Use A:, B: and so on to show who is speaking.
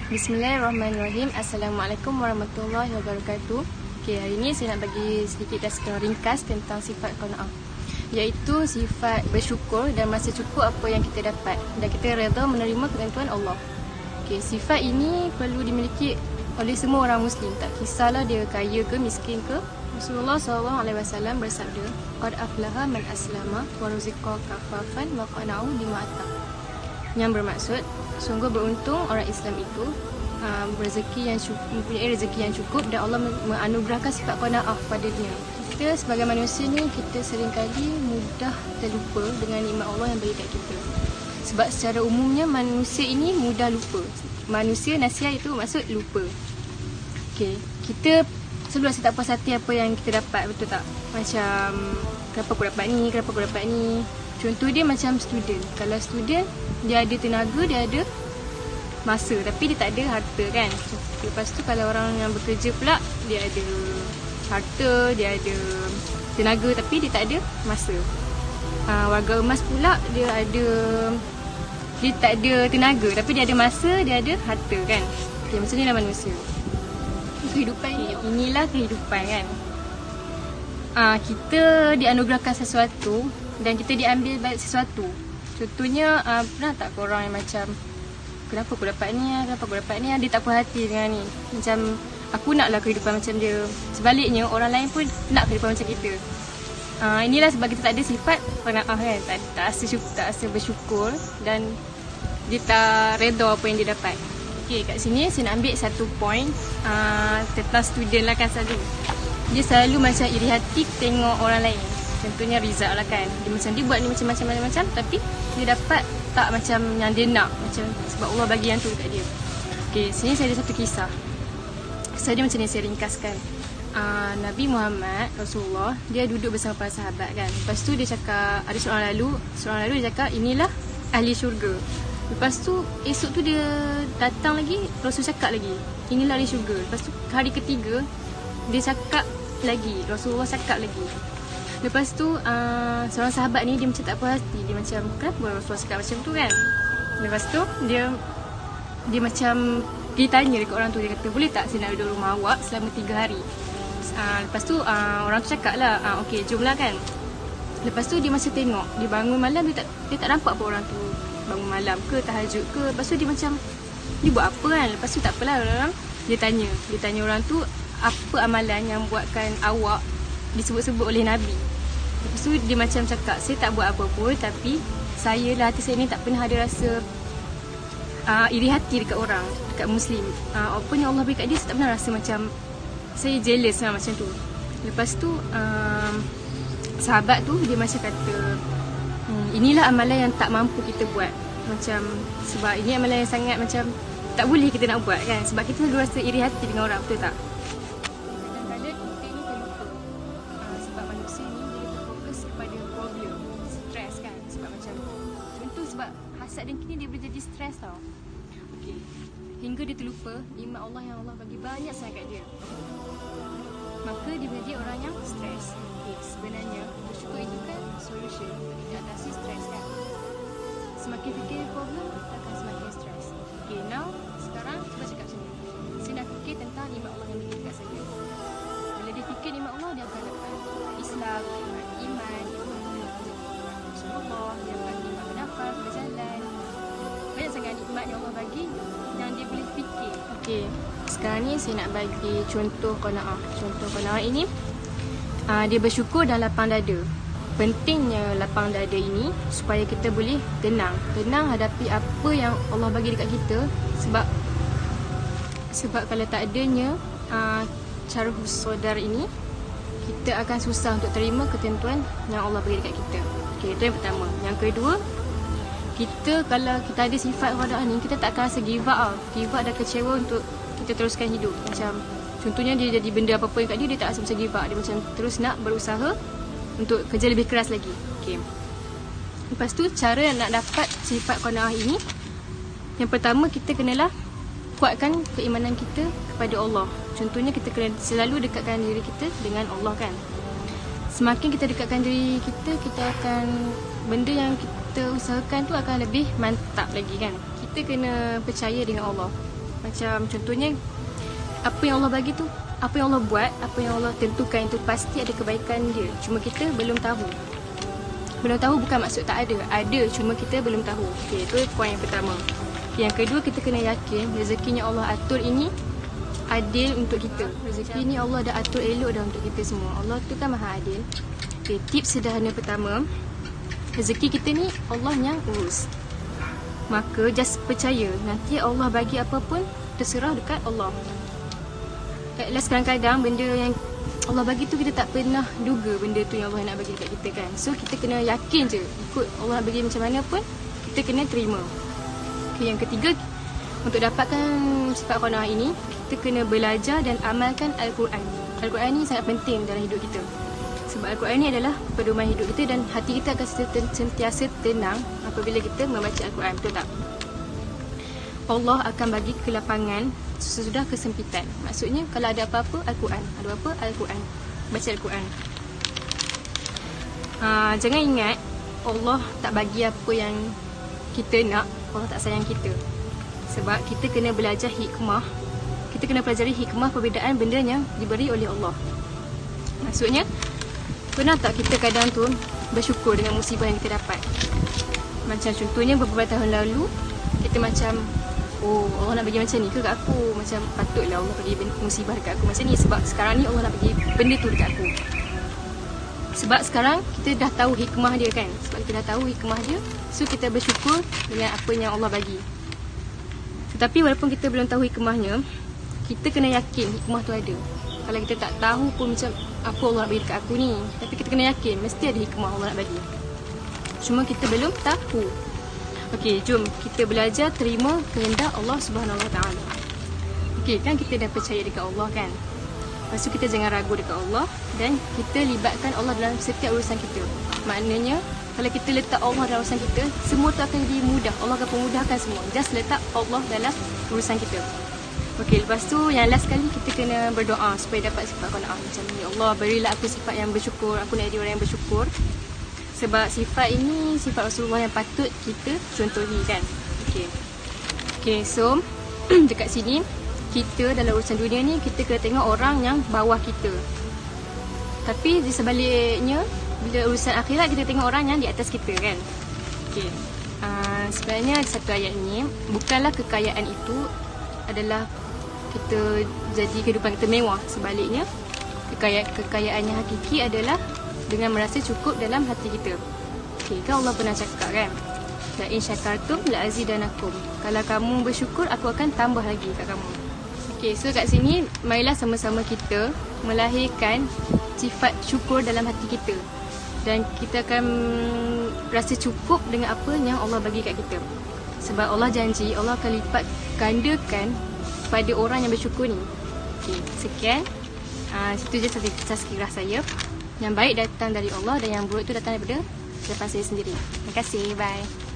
A: Bismillahirrahmanirrahim. Assalamualaikum warahmatullahi wabarakatuh. Hari ini saya nak bagi sedikit ringkas tentang sifat qanaah, iaitu sifat bersyukur dan merasa cukup apa yang kita dapat dan kita redha menerima ketentuan Allah. Sifat ini perlu dimiliki oleh semua orang Muslim, tak kisahlah dia kaya ke miskin ke. Rasulullah SAW bersabda, "Qad aflaha man aslama wa ruziqa kafafan wa qana'u bima ata." Yang bermaksud, sungguh beruntung orang Islam itu mempunyai rezeki yang cukup dan Allah menganugerahkan sifat qanaah padanya. Kita sebagai manusia ni, kita seringkali mudah terlupa dengan nikmat Allah yang beri kat kita. Sebab secara umumnya manusia ini mudah lupa. Manusia nasihat itu maksud lupa. Kita selalu rasa tak puas hati apa yang kita dapat, betul tak? Macam, kenapa aku dapat ni, kenapa aku dapat ni. Contoh dia macam student. Kalau student, dia ada tenaga, dia ada masa, tapi dia tak ada harta kan. Lepas tu kalau orang yang bekerja pula, dia ada harta, dia ada tenaga, tapi dia tak ada masa. Warga emas pula, dia tak ada tenaga, tapi dia ada masa, dia ada harta kan. Macam ni lah manusia. Kehidupan ni, inilah kehidupan kan. Kita dianugerahkan sesuatu dan kita diambil balik sesuatu. Contohnya, pernah tak korang yang macam, kenapa aku dapat ni, kenapa aku dapat ni, dia tak puas hati dengan ni. Macam, aku naklah kehidupan macam dia. Sebaliknya, orang lain pun nak kehidupan macam kita. Inilah sebab kita tak ada sifat qanaah kan. Tak rasa bersyukur dan dia tak redha apa yang dia dapat. Kat sini saya nak ambil satu point tentang student lah kan selalu. Dia selalu macam iri hati tengok orang lain. Contohnya Rizal lah kan. Dia buat ni macam-macam, tapi dia dapat tak macam yang dia nak. Macam sebab Allah bagi yang tu dekat dia. Sini saya ada satu kisah. Kisah dia macam ni, saya ringkaskan. Nabi Muhammad, Rasulullah, dia duduk bersama para sahabat kan. Lepas tu dia cakap, ada seorang lalu dia cakap, inilah ahli syurga. Lepas tu esok tu dia datang lagi, Rasul cakap lagi, inilah ahli syurga. Lepas tu hari ketiga dia cakap lagi, Rasulullah cakap lagi. Lepas tu seorang sahabat ni dia macam tak puas hati. Dia macam, kenapa Rasulullah cakap macam tu kan. Lepas tu dia macam dia tanya dekat orang tu. Dia kata, boleh tak saya nak duduk rumah awak selama 3 hari. Lepas tu orang tu cakap lah, okey jomlah kan. Lepas tu dia masih tengok, dia bangun malam, dia tak nampak pun orang tu bangun malam ke, tahajud ke. Lepas tu dia macam, dia buat apa kan. Lepas tu tak apalah, dia tanya orang tu, apa amalan yang buatkan awak disebut-sebut oleh Nabi. Lepas tu dia macam cakap, saya tak buat apa pun, tapi saya lah, hati saya ni tak pernah ada rasa iri hati dekat orang, dekat Muslim. Apa yang Allah beri kat dia, saya tak pernah rasa macam saya jealous lah macam tu. Lepas tu sahabat tu dia macam kata, inilah amalan yang tak mampu kita buat. Macam, sebab ini amalan yang sangat macam tak boleh kita nak buat kan. Sebab kita selalu rasa iri hati dengan orang, betul tak? Kadang-kadang kita ni terlupa. Sebab manusia ni dia terfokus kepada problem, stres kan. Sebab macam, contoh sebab hasad dan kini dia boleh jadi stres tau. Hingga dia terlupa nikmat Allah yang Allah bagi banyak sangat kat dia. Maka dia menjadi orang yang stres. Sebenarnya bersyukur itu kan solution untuk kita atasi stres kan. Semakin fikir problem, kita akan semakin stres. Now sekarang cuba cakap macam ni. Saya nak fikir tentang nikmat Allah yang beri dekat saya. Bila dia fikir nikmat Allah, dia akan dapat Islam, iman, Rasulullah, dia akan nikmat bernafas, berjalan. Banyak sangat nikmat yang Allah bagi yang dia boleh fikir. Sekarang ni saya nak bagi contoh qanaah. Contoh qanaah ini, dia bersyukur dan lapang dada. Pentingnya lapang dada ini supaya kita boleh tenang hadapi apa yang Allah bagi dekat kita. Sebab kalau tak adanya cara husnudar ini, kita akan susah untuk terima ketentuan yang Allah bagi dekat kita. Itu yang pertama. Yang kedua, kita kalau kita ada sifat qanaah ni, kita tak akan rasa give up dan kecewa untuk kita teruskan hidup. Macam contohnya dia jadi benda apa-apa yang kat dia tak rasa macam give up. Dia macam terus nak berusaha untuk kerja lebih keras lagi. Lepas tu cara nak dapat sifat qanaah ini, yang pertama kita kenalah kuatkan keimanan kita kepada Allah. Contohnya kita kena selalu dekatkan diri kita dengan Allah kan. Semakin kita dekatkan diri kita, kita akan, benda yang kita usahakan tu akan lebih mantap lagi kan. Kita kena percaya dengan Allah. Macam contohnya, apa yang Allah bagi tu, apa yang Allah buat, apa yang Allah tentukan itu pasti ada kebaikan dia. Cuma kita belum tahu. Belum tahu bukan maksud tak ada. Ada, cuma kita belum tahu. Okay, itu poin yang pertama. Yang kedua, kita kena yakin rezekinya Allah atur ini adil untuk kita. Rezeki ni Allah dah atur elok dah untuk kita semua. Allah tu kan maha adil. Okay, tips sederhana pertama, rezeki kita ni Allah yang urus. Maka just percaya, nanti Allah bagi apa pun terserah dekat Allah. At last kadang-kadang benda yang Allah bagi tu kita tak pernah duga benda tu yang Allah nak bagi dekat kita kan. So kita kena yakin je, ikut Allah bagi macam mana pun kita kena terima. Okay, yang ketiga, untuk dapatkan sifat qanaah ini, kita kena belajar dan amalkan Al-Quran. Al-Quran ni sangat penting dalam hidup kita. Sebab Al-Quran ni adalah pedoman hidup kita dan hati kita akan sentiasa tenang apabila kita membaca Al-Quran. Betul tak? Allah akan bagi kelapangan sesudah kesempitan. Maksudnya kalau ada apa-apa, Al-Quran. Ada apa? Al-Quran. Baca Al-Quran. Jangan ingat Allah tak bagi apa yang kita nak. Allah tak sayang kita. Sebab kita kena belajar hikmah. Kita kena pelajari hikmah perbezaan benda yang diberi oleh Allah. Maksudnya, pernah tak kita kadang tu bersyukur dengan musibah yang kita dapat? Macam contohnya beberapa tahun lalu, kita macam, oh Allah nak bagi macam ni ke kat aku? Macam patutlah Allah bagi musibah dekat aku macam ni. Sebab sekarang ni Allah nak bagi benda tu dekat aku. Sebab sekarang kita dah tahu hikmah dia kan. Sebab kita dah tahu hikmah dia, so kita bersyukur dengan apa yang Allah bagi. Tetapi walaupun kita belum tahu hikmahnya, kita kena yakin hikmah tu ada. Kalau kita tak tahu pun macam apa Allah nak bagi dekat aku ni, tapi kita kena yakin mesti ada hikmah Allah nak bagi. Cuma kita belum tahu. Okey, jom kita belajar terima kehendak Allah Subhanahu Wa Taala. Okey, kan kita dah percaya dekat Allah kan? Lepas tu kita jangan ragu dekat Allah dan kita libatkan Allah dalam setiap urusan kita. Maknanya kalau kita letak Allah dalam urusan kita, semua tu akan jadi mudah. Allah akan pemudahkan semua. Just letak Allah dalam urusan kita. Okey, lepas tu yang last sekali kita kena berdoa supaya dapat sifat qanaah macam ni. Allah berilah aku sifat yang bersyukur. Aku nak jadi orang yang bersyukur. Sebab sifat ini sifat Rasulullah yang patut kita contohi kan. Okey. Okey, so dekat sini kita dalam urusan dunia ni kita kena tengok orang yang bawah kita. Tapi di sebaliknya bila urusan akhirat kita tengok orang yang di atas kita kan. Okey. Sebenarnya satu ayat ni bukanlah kekayaan itu adalah kita jadi kehidupan kita mewah. Sebaliknya kekayaan yang hakiki adalah dengan merasa cukup dalam hati kita. Okay, kan Allah pernah cakap kan, la in syakartum la azidanakum. Kalau kamu bersyukur, aku akan tambah lagi kat kamu. Okay, so kat sini marilah sama-sama kita melahirkan sifat syukur dalam hati kita. Dan kita akan rasa cukup dengan apa yang Allah bagi kat kita. Sebab Allah janji Allah akan lipat gandakan pada orang yang bersyukur ni. Okay, sekian. Situ je tazkirah saya. Yang baik datang dari Allah dan yang buruk tu datang daripada saya sendiri. Terima kasih. Bye.